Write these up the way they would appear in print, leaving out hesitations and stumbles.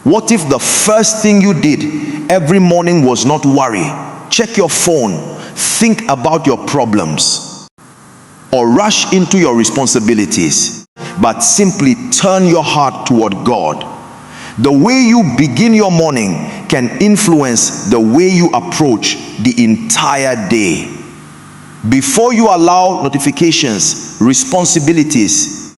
What if the first thing you did every morning was not worry, check your phone, think about your problems, or rush into your responsibilities, but simply turn your heart toward God? The way you begin your morning can influence the way you approach the entire day. Before you allow notifications, responsibilities,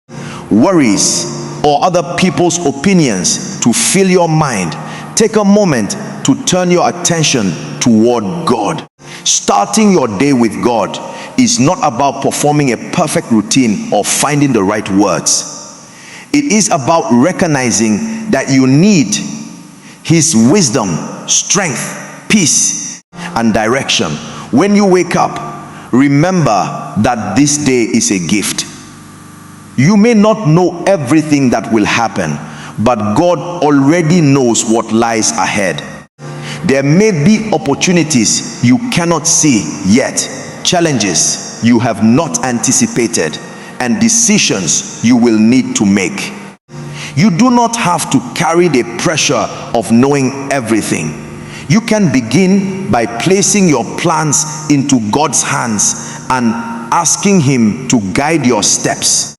worries, or other people's opinions to fill your mind, take a moment to turn your attention toward God. Starting your day with God is not about performing a perfect routine or finding the right words. It is about recognizing that you need His wisdom, strength, peace, and direction. When you wake up, remember that this day is a gift. You may not know everything that will happen, but God already knows what lies ahead. There may be opportunities you cannot see yet, challenges you have not anticipated, and decisions you will need to make. You do not have to carry the pressure of knowing everything. You can begin by placing your plans into God's hands and asking Him to guide your steps.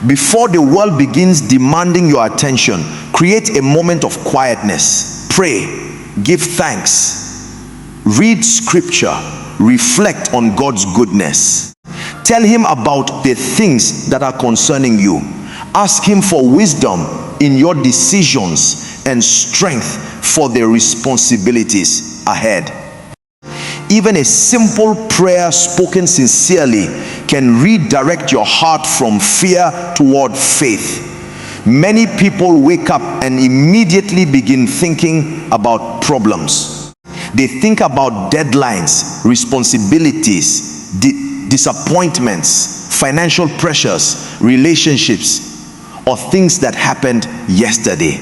Before the world begins demanding your attention, create a moment of quietness. Pray, give thanks, read scripture, reflect on God's goodness. Tell Him about the things that are concerning you. Ask Him for wisdom in your decisions and strength for the responsibilities ahead. Even a simple prayer spoken sincerely can redirect your heart from fear toward faith. Many people wake up and immediately begin thinking about problems. They think about deadlines, responsibilities, disappointments, financial pressures, relationships, or things that happened yesterday.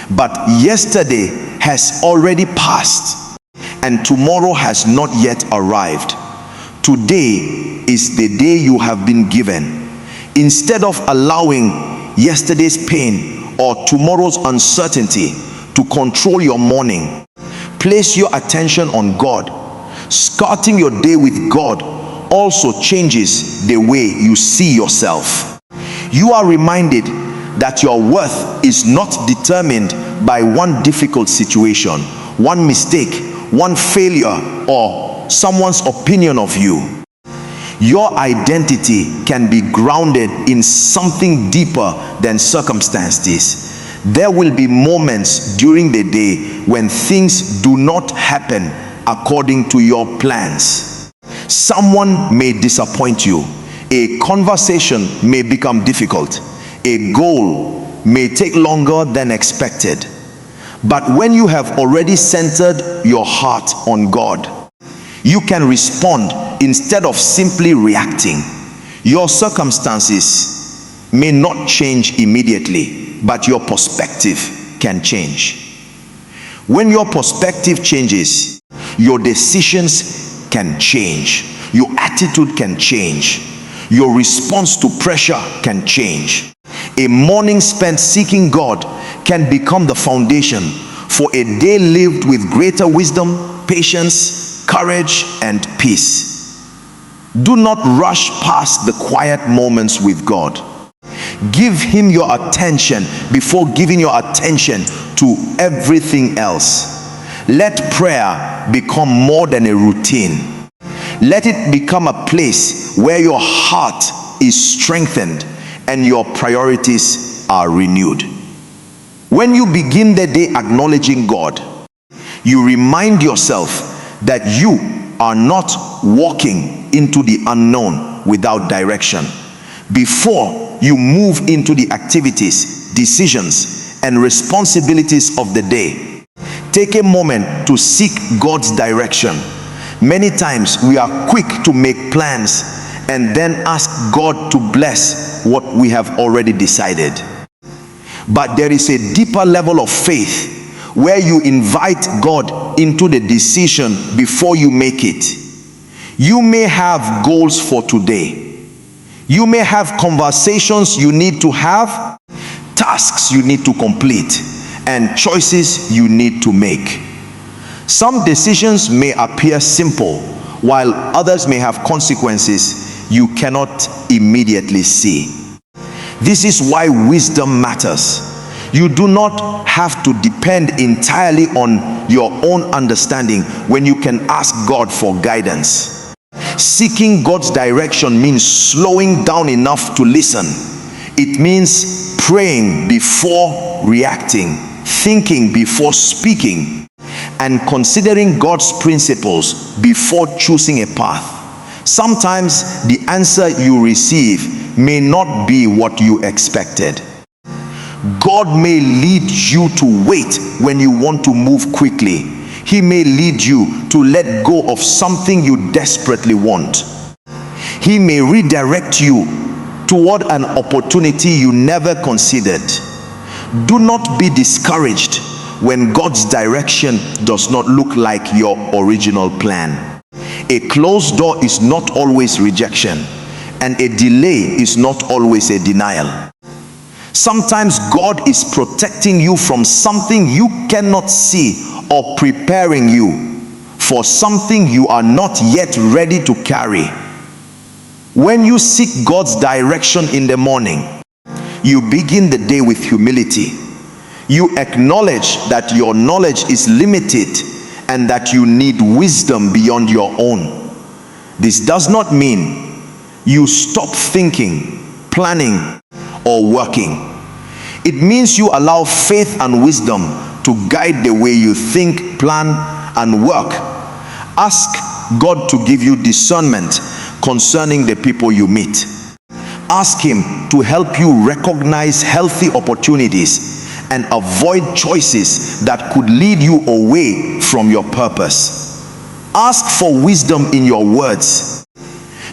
But yesterday has already passed, and tomorrow has not yet arrived. Today is the day you have been given. Instead of allowing yesterday's pain or tomorrow's uncertainty to control your morning, place your attention on God. Starting your day with God also changes the way you see yourself. You are reminded that your worth is not determined by one difficult situation, one mistake, one failure, or someone's opinion of you. Your identity can be grounded in something deeper than circumstances. There will be moments during the day when things do not happen according to your plans. Someone may disappoint you. A conversation may become difficult. A goal may take longer than expected. But when you have already centered your heart on God, you can respond instead of simply reacting. Your circumstances may not change immediately, but your perspective can change. When your perspective changes, your decisions can change. Your attitude can change. Your response to pressure can change. A morning spent seeking God can become the foundation for a day lived with greater wisdom, patience, courage, and peace. Do not rush past the quiet moments with God. Give Him your attention before giving your attention to everything else. Let prayer become more than a routine. Let it become a place where your heart is strengthened and your priorities are renewed. When you begin the day acknowledging God, you remind yourself that you are not walking into the unknown without direction. Before you move into the activities, decisions, and responsibilities of the day, take a moment to seek God's direction. Many times we are quick to make plans and then ask God to bless what we have already decided. But there is a deeper level of faith where you invite God into the decision before you make it. You may have goals for today. You may have conversations you need to have, tasks you need to complete, and choices you need to make. Some decisions may appear simple, while others may have consequences you cannot immediately see. This is why wisdom matters. You do not have to depend entirely on your own understanding when you can ask God for guidance. Seeking God's direction means slowing down enough to listen. It means praying before reacting, thinking before speaking, and considering God's principles before choosing a path. Sometimes the answer you receive may not be what you expected. God may lead you to wait when you want to move quickly. He may lead you to let go of something you desperately want. He may redirect you toward an opportunity you never considered. Do not be discouraged when God's direction does not look like your original plan. A closed door is not always rejection, and a delay is not always a denial. Sometimes God is protecting you from something you cannot see, or preparing you for something you are not yet ready to carry. When you seek God's direction in the morning, you begin the day with humility. You acknowledge that your knowledge is limited and that you need wisdom beyond your own. This does not mean you stop thinking, planning, or working. It means you allow faith and wisdom to guide the way you think, plan, and work. Ask God to give you discernment concerning the people you meet. Ask Him to help you recognize healthy opportunities and avoid choices that could lead you away from your purpose. Ask for wisdom in your words,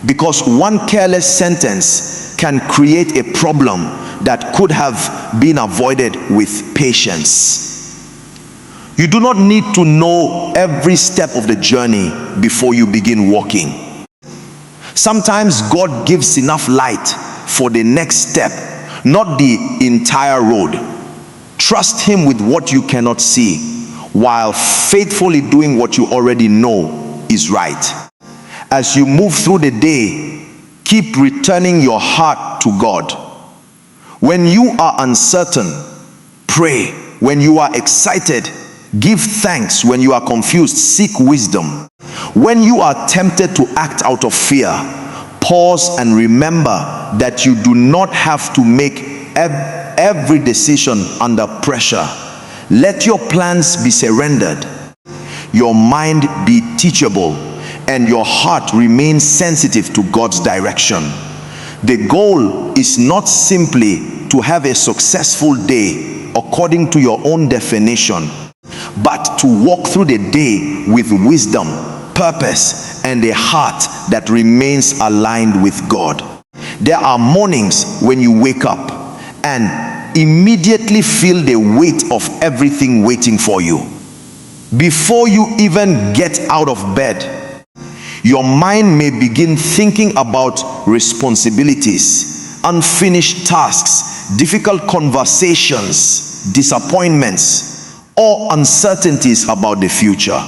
because one careless sentence can create a problem that could have been avoided with patience. You do not need to know every step of the journey before you begin walking. Sometimes God gives enough light for the next step, not the entire road. Trust Him with what you cannot see, while faithfully doing what you already know is right. As you move through the day, keep returning your heart to God. When you are uncertain, pray. When you are excited, give thanks. When you are confused, seek wisdom. When you are tempted to act out of fear, pause and remember that you do not have to make every decision under pressure. Let your plans be surrendered, your mind be teachable, and your heart remain sensitive to God's direction. The goal is not simply to have a successful day according to your own definition, but to walk through the day with wisdom, purpose, and a heart that remains aligned with God. There are mornings when you wake up and immediately feel the weight of everything waiting for you. Before you even get out of bed, your mind may begin thinking about responsibilities, unfinished tasks, difficult conversations, disappointments, or uncertainties about the future.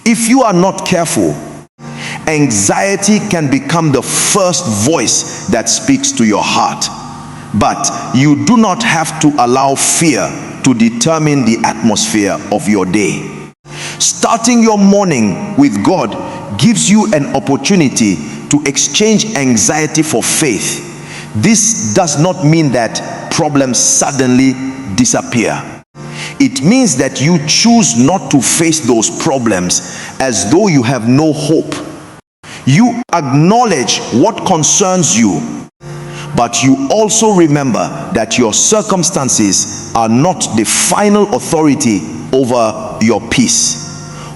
If you are not careful, anxiety can become the first voice that speaks to your heart. But you do not have to allow fear to determine the atmosphere of your day. Starting your morning with God gives you an opportunity to exchange anxiety for faith. This does not mean that problems suddenly disappear. It means that you choose not to face those problems as though you have no hope. You acknowledge what concerns you, but you also remember that your circumstances are not the final authority over your peace.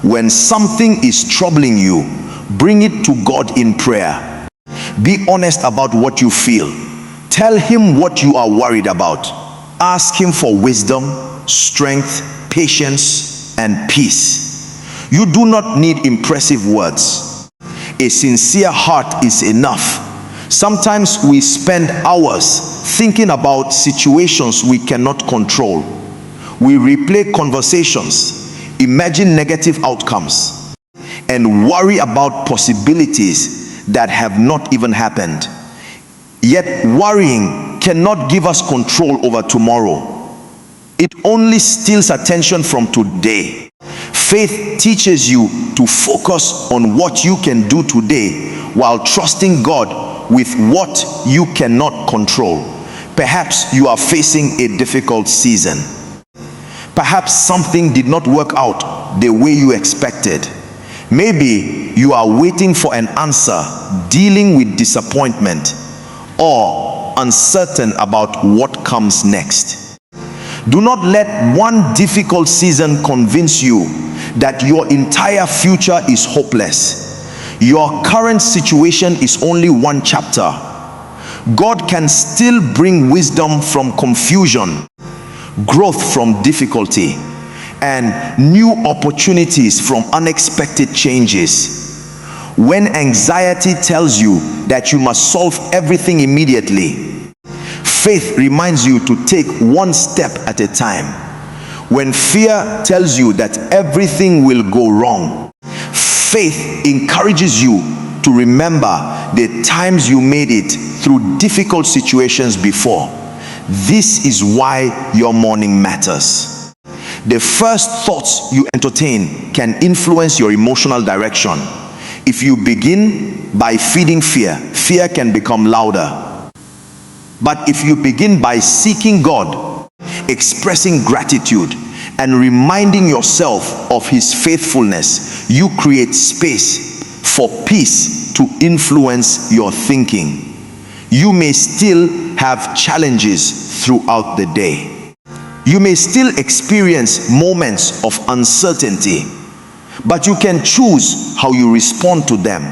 When something is troubling you, bring it to God in prayer. Be honest about what you feel. Tell Him what you are worried about. Ask Him for wisdom, strength, patience, and peace. You do not need impressive words. A sincere heart is enough. Sometimes we spend hours thinking about situations we cannot control. We replay conversations, imagine negative outcomes, and worry about possibilities that have not even happened. Yet worrying cannot give us control over tomorrow. It only steals attention from today. Faith teaches you to focus on what you can do today while trusting God with what you cannot control. Perhaps you are facing a difficult season. Perhaps something did not work out the way you expected. Maybe you are waiting for an answer, dealing with disappointment, or uncertain about what comes next. Do not let one difficult season convince you that your entire future is hopeless. Your current situation is only one chapter. God can still bring wisdom from confusion, growth from difficulty, and new opportunities from unexpected changes. When anxiety tells you that you must solve everything immediately, faith reminds you to take one step at a time. When fear tells you that everything will go wrong, faith encourages you to remember the times you made it through difficult situations before. This is why your morning matters. The first thoughts you entertain can influence your emotional direction. If you begin by feeding fear, fear can become louder. But if you begin by seeking God, expressing gratitude, and reminding yourself of His faithfulness, you create space for peace to influence your thinking. You may still have challenges throughout the day. You may still experience moments of uncertainty, but you can choose how you respond to them.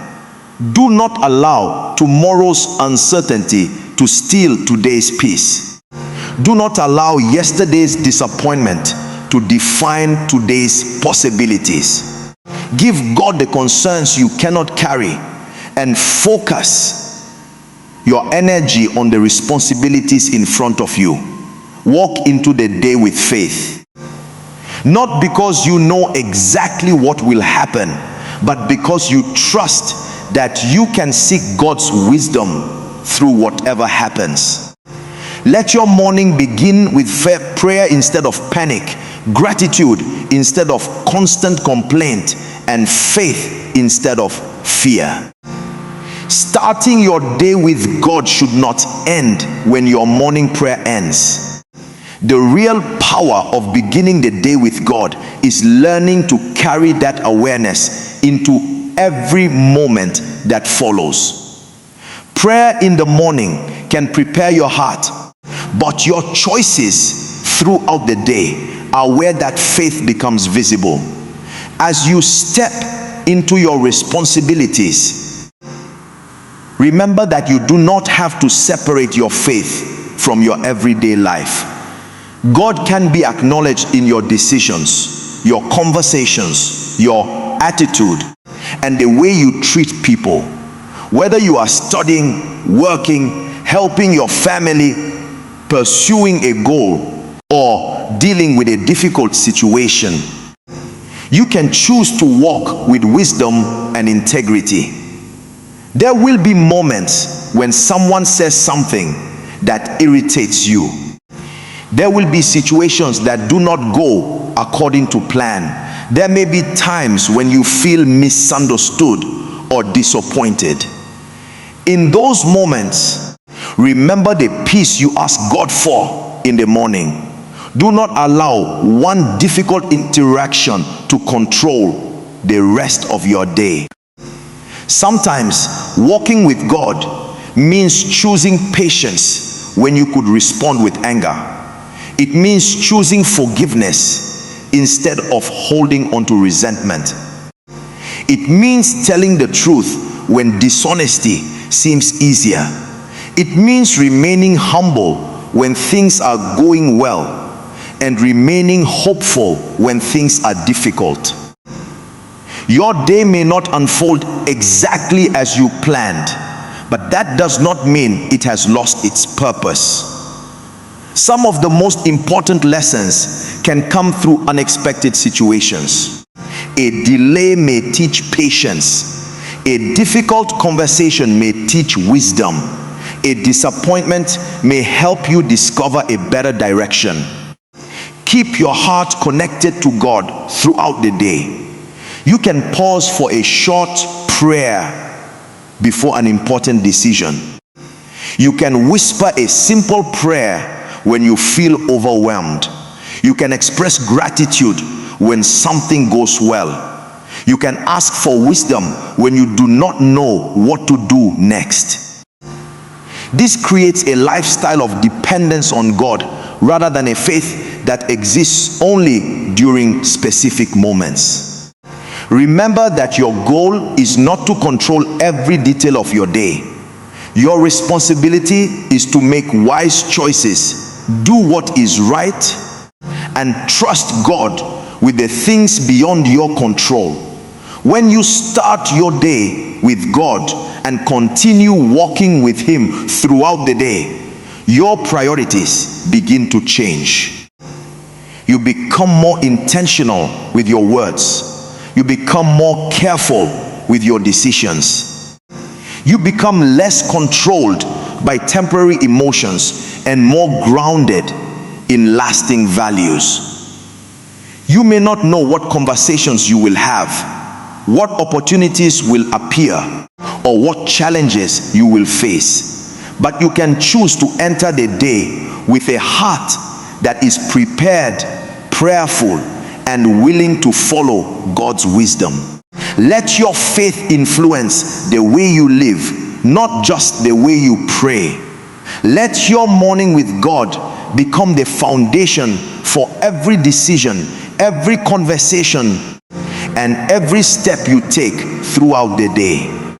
Do not allow tomorrow's uncertainty to steal today's peace. Do not allow yesterday's disappointment to define today's possibilities. Give God the concerns you cannot carry and focus your energy on the responsibilities in front of you. Walk into the day with faith. Not because you know exactly what will happen, but because you trust that you can seek God's wisdom through whatever happens. Let your morning begin with prayer instead of panic, gratitude instead of constant complaint, and faith instead of fear. Starting your day with God should not end when your morning prayer ends. The real power of beginning the day with God is learning to carry that awareness into every moment that follows. Prayer in the morning can prepare your heart, but your choices throughout the day are where that faith becomes visible. As you step into your responsibilities, remember that you do not have to separate your faith from your everyday life. God can be acknowledged in your decisions, your conversations, your attitude, and the way you treat people. Whether you are studying, working, helping your family, pursuing a goal, or dealing with a difficult situation, you can choose to walk with wisdom and integrity. There will be moments when someone says something that irritates you. There will be situations that do not go according to plan. There may be times when you feel misunderstood or disappointed. In those moments, remember the peace you ask God for in the morning. Do not allow one difficult interaction to control the rest of your day. Sometimes walking with God means choosing patience when you could respond with anger. It means choosing forgiveness instead of holding on to resentment. It means telling the truth when dishonesty seems easier. It means remaining humble when things are going well and remaining hopeful when things are difficult. Your day may not unfold exactly as you planned, but that does not mean it has lost its purpose. Some of the most important lessons can come through unexpected situations. A delay may teach patience. A difficult conversation may teach wisdom. A disappointment may help you discover a better direction. Keep your heart connected to God throughout the day. You can pause for a short prayer before an important decision. You can whisper a simple prayer when you feel overwhelmed. You can express gratitude when something goes well. You can ask for wisdom when you do not know what to do next. This creates a lifestyle of dependence on God rather than a faith that exists only during specific moments. Remember that your goal is not to control every detail of your day. Your responsibility is to make wise choices, do what is right, and trust God with the things beyond your control. When you start your day with God and continue walking with Him throughout the day, your priorities begin to change. You become more intentional with your words. You become more careful with your decisions. You become less controlled by temporary emotions and more grounded in lasting values. You may not know what conversations you will have, what opportunities will appear, or what challenges you will face, but you can choose to enter the day with a heart that is prepared, prayerful, and willing to follow God's wisdom. Let your faith influence the way you live, not just the way you pray. Let your morning with God become the foundation for every decision, every conversation, and every step you take throughout the day.